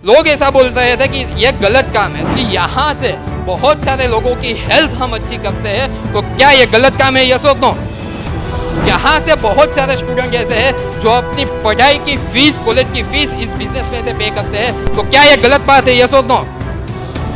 लोग ऐसा बोल रहे थे कि ये गलत काम है कि यहाँ से बहुत सारे लोगों की हेल्थ हम अच्छी करते हैं, तो क्या ये गलत काम है? यस और नो? यहाँ से बहुत सारे स्टूडेंट ऐसे हैं जो अपनी पढ़ाई की फीस, कॉलेज की फीस इस बिजनेस में से पे करते हैं, तो क्या ये गलत बात है? यस और नो?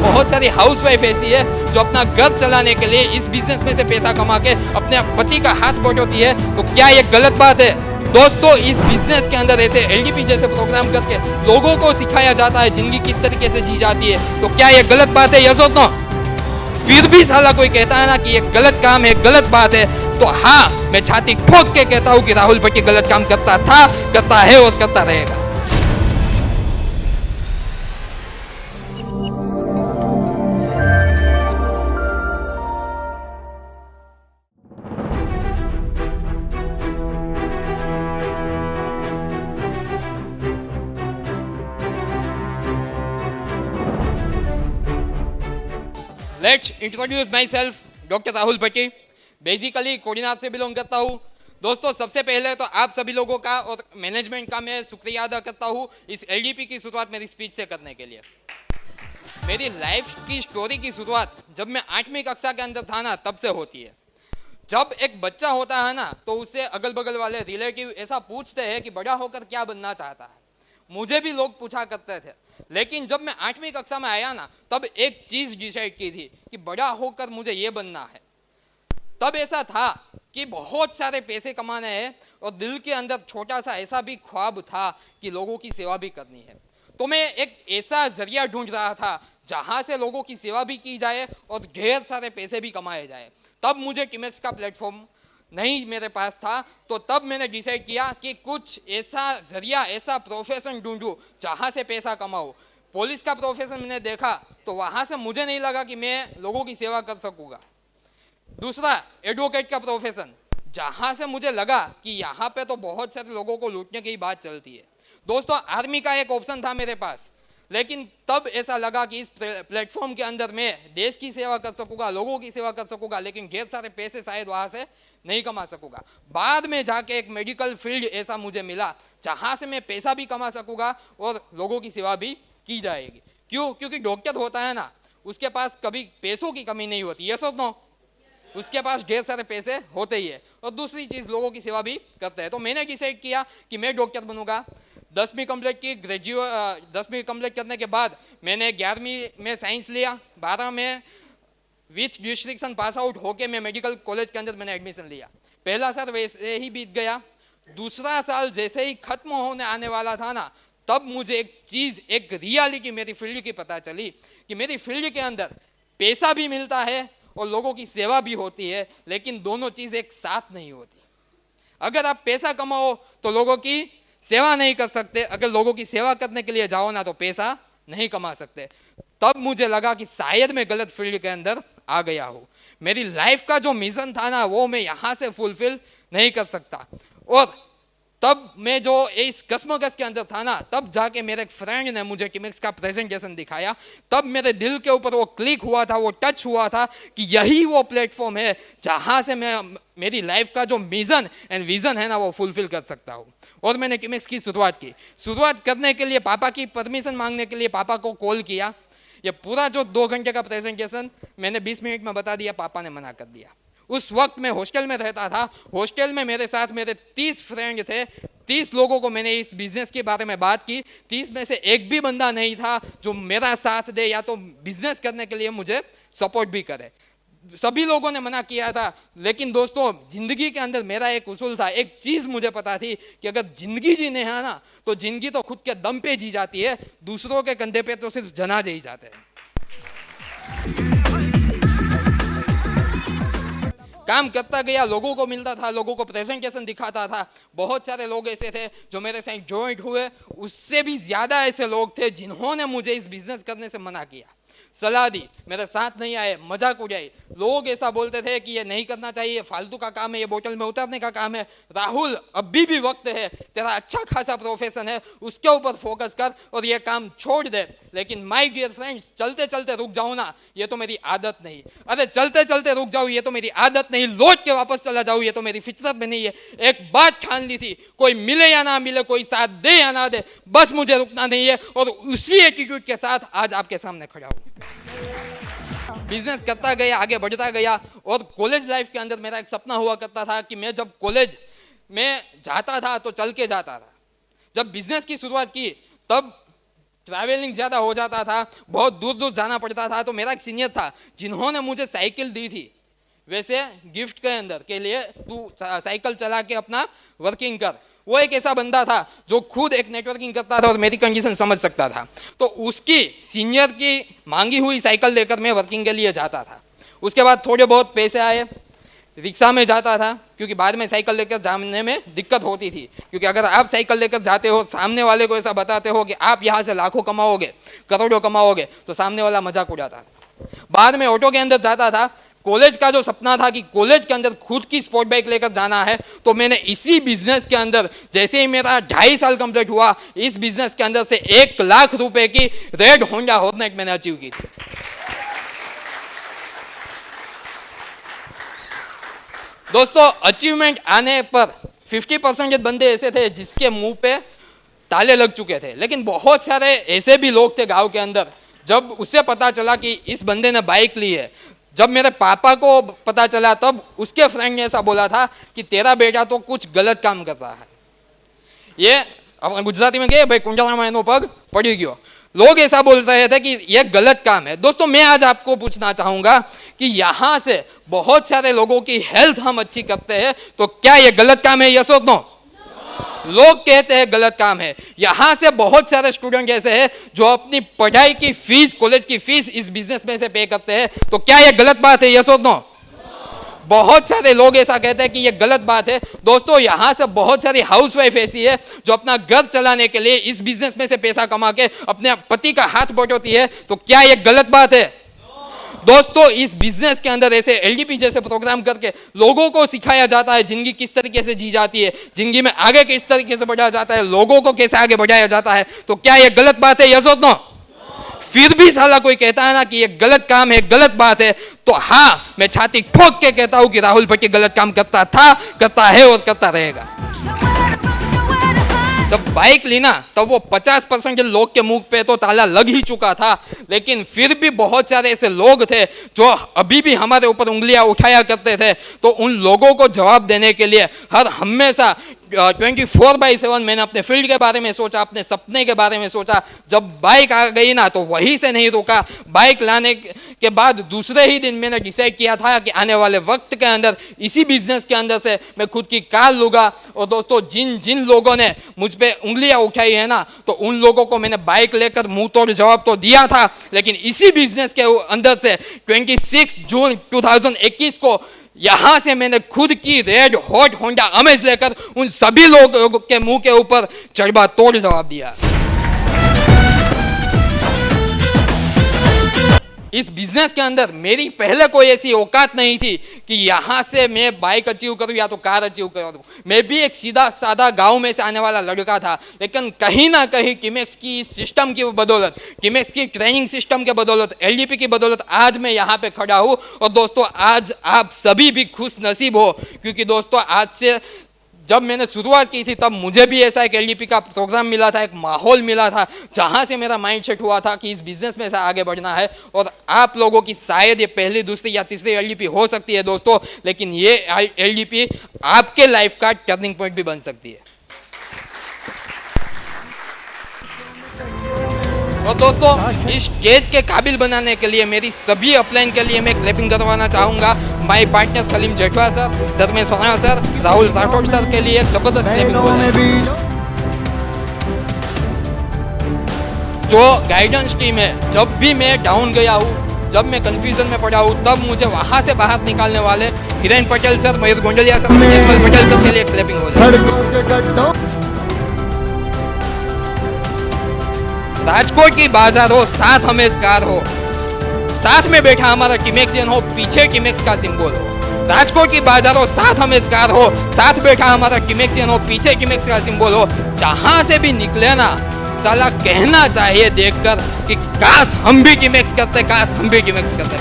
बहुत सारी हाउसवाइफ ऐसी है जो अपना घर चलाने के लिए इस बिजनेस में से पैसा कमा के अपने पति का हाथ बटोती है, तो क्या ये गलत बात है? दोस्तों, इस बिजनेस के अंदर ऐसे एलडीपी जैसे प्रोग्राम करके लोगों को सिखाया जाता है जिंदगी किस तरीके से जी जाती है, तो क्या ये गलत बात है? यस और नो? फिर भी साला कोई कहता है ना कि ये गलत काम है, गलत बात है, तो हाँ, मैं छाती ठोक के कहता हूँ कि राहुल भट्टी गलत काम करता था, करता है और करता रहेगा। Let's introduce myself, doctor Rahul Bhatti. Basically Kodinath से बिलोंग करता हूँ। दोस्तों, सबसे पहले तो आप सभी लोगों का और मैनेजमेंट का मैं शुक्रिया अदा करता हूँ इस एलडीपी की शुरुआत मेरी स्पीच से करने के लिए। मेरी लाइफ की स्टोरी की शुरुआत जब मैं 8वीं कक्षा के अंदर था ना, तब से होती है। जब एक बच्चा होता है ना, तो उससे अगल बगल वाले रिलेटिव ऐसा पूछते हैं कि बड़ा होकर क्या बनना चाहता है। मुझे भी लोग पूछा करते थे, लेकिन जब मैं 8वीं कक्षा में आया ना, तब एक चीज डिसाइड की थी कि बड़ा होकर मुझे ये बनना है। तब ऐसा था कि बहुत सारे पैसे कमाने हैं और दिल के अंदर छोटा सा ऐसा भी ख्वाब था कि लोगों की सेवा भी करनी है। तो मैं एक ऐसा जरिया ढूंढ रहा था जहां से लोगों की सेवा भी की जाए और ढेर सारे पैसे भी कमाए जाए। तब मुझे टीमेक्स का प्लेटफॉर्म नहीं मेरे पास था, तो तब मैंने डिसाइड किया कि कुछ ऐसा जरिया, ऐसा प्रोफेशन ढूंढूं जहां से पैसा कमाऊं। पुलिस का प्रोफेशन मैंने देखा तो वहां से मुझे नहीं लगा कि मैं लोगों की सेवा कर सकूंगा। दूसरा, एडवोकेट का प्रोफेशन, जहां से मुझे लगा कि यहाँ पे तो बहुत सारे लोगों को लूटने की बात चलती है। दोस्तों, आर्मी का एक ऑप्शन था मेरे पास, लेकिन तब ऐसा लगा कि इस प्लेटफॉर्म के अंदर मैं देश की सेवा कर सकूंगा, लोगों की सेवा कर सकूंगा, लेकिन ढेर सारे पैसे शायद वहां से नहीं कमा सकूंगा। बाद में जाके एक मेडिकल फील्ड ऐसा मुझे मिला जहां से मैं पैसा भी कमा सकूंगा और लोगों की सेवा भी की जाएगी। क्यों? क्योंकि डॉक्टर होता है ना, उसके पास कभी पैसों की कमी नहीं होती। यस और नो? उसके पास ढेर सारे पैसे होते ही है। और दूसरी चीज, लोगों की सेवा भी करते हैं। तो मैंने डिसाइड किया कि मैं डॉक्टर बनूंगा। 10वीं कंप्लीट की, 10वीं कंप्लीट करने के बाद मैंने 11वीं में साइंस लिया। 12 में विथ डिस्ट्रिक्शन पास आउट होके मैं मेडिकल कॉलेज के अंदर मैंने एडमिशन लिया। पहला साल वैसे ही बीत गया। दूसरा साल जैसे ही खत्म होने आने वाला था ना, तब मुझे एक चीज, एक रियलिटी मेरी फील्ड की पता चली कि मेरी फील्ड के अंदर पैसा भी मिलता है और लोगों की सेवा भी होती है, लेकिन दोनों चीज एक साथ नहीं होती। अगर आप पैसा कमाओ तो लोगों की सेवा नहीं कर सकते, अगर लोगों की सेवा करने के लिए जाओ ना तो पैसा नहीं कमा सकते। तब मुझे लगा कि शायद मैं गलत फील्ड के अंदर आ गया हूँ। मेरी लाइफ का जो मिशन था ना, वो मैं यहाँ से फुलफिल नहीं कर सकता। और तब मैं जो इस कसमकस के अंदर था ना, तब जाके मेरे एक फ्रेंड ने मुझे टीमेक्स का प्रेजेंटेशन दिखाया। तब मेरे दिल के ऊपर वो क्लिक हुआ था, वो टच हुआ था कि यही वो प्लेटफॉर्म है जहां से मैं मेरी लाइफ का जो मिशन एंड विजन है ना, वो फुलफिल कर सकता हूँ। और मैंने टीमेक्स की शुरुआत की। शुरुआत करने के लिए पापा की परमिशन मांगने के लिए पापा को कॉल किया। ये पूरा जो 2 घंटे का प्रेजेंटेशन मैंने 20 मिनट में बता दिया, पापा ने मना कर दिया। उस वक्त मैं हॉस्टल में रहता था। हॉस्टल में मेरे साथ मेरे 30 फ्रेंड थे। 30 लोगों को मैंने इस बिजनेस के बारे में बात की। 30 में से एक भी बंदा नहीं था जो मेरा साथ दे या तो बिजनेस करने के लिए मुझे सपोर्ट भी करे। सभी लोगों ने मना किया था। लेकिन दोस्तों, जिंदगी के अंदर मेरा एक उसूल था, एक चीज मुझे पता थी कि अगर जिंदगी जीने है ना, तो जिंदगी तो खुद के दम पे जी जाती है, दूसरों के कंधे पे तो सिर्फ जनाजे ही जाते हैं। काम करता गया, लोगों को मिलता था, लोगों को प्रेजेंटेशन दिखाता था। बहुत सारे लोग ऐसे थे जो मेरे साथ ज्वाइन हुए। उससे भी ज्यादा ऐसे लोग थे जिन्होंने मुझे इस बिजनेस करने से मना किया। सलाह दी, मेरे साथ नहीं आए, मजाक उड़ाई। लोग ऐसा बोलते थे कि ये नहीं करना चाहिए, ये फालतू का काम है, ये बोतल में उतारने का काम है। राहुल, अभी भी वक्त है, तेरा अच्छा खासा प्रोफेशन है, उसके ऊपर फोकस कर और ये काम छोड़ दे। लेकिन माय डियर फ्रेंड्स, चलते चलते रुक जाऊँ ना, ये तो मेरी आदत नहीं। अरे चलते चलते रुक जाऊँ, ये तो मेरी आदत नहीं। लौट के वापस चला जाऊँ, ये तो मेरी फितरत में नहीं है। एक बात ठान ली थी, कोई मिले या ना मिले, कोई साथ दे या ना दे, बस मुझे रुकना नहीं है। और उसी एटीट्यूड के साथ आज आपके सामने खड़ा हूँ। बिजनेस करता गया, आगे बढ़ता गया। और कॉलेज लाइफ के अंदर मेरा एक सपना हुआ करता था कि मैं जब कॉलेज में जाता था तो चल के जाता था। जब बिजनेस की शुरुआत की तब ट्रैवलिंग ज़्यादा हो जाता था, बहुत दूर दूर जाना पड़ता था। तो मेरा एक सीनियर था जिन्होंने मुझे साइकिल दी थी, वैसे गिफ्ट के अंदर के लिए तू साइकिल चला के अपना वर्किंग कर। वो एक ऐसा बंदा था जो खुद एक नेटवर्किंग करता था और मेरी कंडीशन समझ सकता था। तो उसकी सीनियर की मांगी हुई साइकिल लेकर मैं वर्किंग के लिए जाता था। उसके बाद थोड़े बहुत पैसे आए, रिक्शा में जाता था, क्योंकि बाद में साइकिल लेकर जाने में दिक्कत होती थी। क्योंकि अगर आप साइकिल लेकर जाते हो, सामने वाले को ऐसा बताते हो कि आप यहाँ से लाखों कमाओगे, करोड़ों कमाओगे, तो सामने वाला मजाक उड़ाता था। बाद में ऑटो के अंदर जाता था। कॉलेज का जो सपना था कि कॉलेज के अंदर खुद की स्पोर्ट बाइक लेकर जाना है, तो मैंने इसी बिजनेस के अंदर, जैसे ही मेरा 2.5 साल कंप्लीट हुआ, इस बिजनेस के अंदर से 1 लाख रुपए की रेड होंडा हॉर्नेट मैंने अचीव की थी। दोस्तों, अचीवमेंट आने पर 50% बंदे ऐसे थे जिसके मुंह पे ताले लग चुके थे। लेकिन बहुत सारे ऐसे भी लोग थे गांव के अंदर, जब उसे पता चला कि इस बंदे ने बाइक ली है, जब मेरे पापा को पता चला, तब उसके फ्रेंड ने ऐसा बोला था कि तेरा बेटा तो कुछ गलत काम कर रहा है। ये अपने गुजराती में कहे भाई कुंडलामा एनो पग पड़ी गयो। लोग ऐसा बोल रहे थे कि यह गलत काम है। दोस्तों, मैं आज आपको पूछना चाहूंगा कि यहाँ से बहुत सारे लोगों की हेल्थ हम अच्छी करते हैं, तो क्या यह गलत काम है? यस और नो? लोग कहते हैं गलत काम है। यहाँ से बहुत सारे स्टूडेंट ऐसे हैं जो अपनी पढ़ाई की फीस, कॉलेज की फीस इस बिजनेस में से पे करते हैं, तो क्या यह गलत बात है? यस और नो? बहुत सारे लोग ऐसा कहते हैं कि यह गलत बात है। दोस्तों, यहाँ से बहुत सारी हाउसवाइफ ऐसी है जो अपना घर चलाने के लिए इस बिजनेस में से पैसा कमा के अपने पति का हाथ बटोती है, तो क्या यह गलत बात है? दोस्तों, इस बिजनेस के अंदर ऐसे एलडीपी जैसे प्रोग्राम करके लोगों को सिखाया जाता है जिंदगी किस तरीके से जी जाती है, जिंदगी में आगे किस तरीके से बढ़ाया जाता है, लोगों को कैसे आगे बढ़ाया जाता है, तो क्या यह गलत बात है? यस और नो? फिर भी साला कोई कहता है ना कि ये गलत काम है, गलत बात है, तो हाँ, मैं छाती ठोक के कहता हूं कि राहुल भट्टी गलत काम करता था, करता है और करता रहेगा। जब बाइक ली ना, तब वो 50% लोग के मुंह पे तो ताला लग ही चुका था। लेकिन फिर भी बहुत सारे ऐसे लोग थे जो अभी भी हमारे ऊपर उंगलियां उठाया करते थे। तो उन लोगों को जवाब देने के लिए हर हमेशा 24/7 मैंने अपने फील्ड के बारे में सोचा, अपने सपने के बारे में सोचा। जब बाइक आ गई ना, तो वहीं से नहीं रुका। बाइक लाने के बाद दूसरे ही दिन मैंने डिसाइड किया था कि आने वाले वक्त के अंदर इसी बिजनेस के अंदर से मैं खुद की कार लूँगा। और दोस्तों, जिन जिन लोगों ने मुझ पे उंगलियां उठाई है ना, तो उन लोगों को मैंने बाइक लेकर मुंह तोड़ जवाब तो दिया था। लेकिन इसी बिजनेस के अंदर से 26 जून 2021 को यहां से मैंने खुद की रेड हॉट होंडा अमेज लेकर उन सभी लोगों के मुंह के ऊपर चढ़बा तोड़ जवाब दिया। इस बिजनेस के अंदर मेरी पहले कोई ऐसी औकात नहीं थी कि यहाँ से मैं बाइक अचीव करूँ या तो कार अचीव करूँ। मैं भी एक सीधा साधा गांव में से आने वाला लड़का था। लेकिन कहीं ना कहीं टिमेक्स की सिस्टम की बदौलत, टिमेक्स की ट्रेनिंग सिस्टम के बदौलत, एलडीपी की बदौलत आज मैं यहाँ पे खड़ा हूँ। और दोस्तों, आज आप सभी भी खुश नसीब हो, क्योंकि दोस्तों, आज से जब मैंने शुरुआत की थी तब मुझे भी ऐसा एक एलडीपी का प्रोग्राम मिला था, एक माहौल मिला था, जहां से मेरा माइंडसेट हुआ था कि इस बिजनेस में से आगे बढ़ना है। और आप लोगों की शायद ये पहली, दूसरी या तीसरी एलडीपी हो सकती है दोस्तों, लेकिन ये एलडीपी आपके लाइफ का टर्निंग पॉइंट भी बन सकती है। और दोस्तों, इस स्टेज के काबिल बनाने के लिए मेरी सभी अपलाइन के लिए मैं क्लैपिंग करवाना चाहूँगा। My partner Salim Jethwa sir, Dharmesh सोना सर, राहुल राठौड़ सर के लिए जबरदस्त क्लैपिंग। जो गाइडेंस टीम है, जब भी मैं डाउन गया हूँ, जब मैं कंफ्यूजन में पड़ा हूँ, तब मुझे वहाँ से बाहर निकालने वाले हिरेन पटेल सर, मयूर गोंडलिया सर, निर्मल पटेल सर के लिए क्लैपिंग हो जाए। राजकोट की बाजार हो, साथ हमें कार हो, साथ में बैठा हमारा किमेक्सियन हो, पीछे किमेक्स का सिंबल हो। राजकोट की बाजारों साथ हमेशकार हो, साथ बैठा हमारा किमेक्सियन हो, पीछे किमेक्स का सिंबल हो। जहां से भी निकले ना साला कहना चाहिए देखकर कि काश हम भी किमेक्स करते, काश हम भी किमेक्स करते।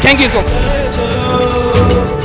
Thank you so much.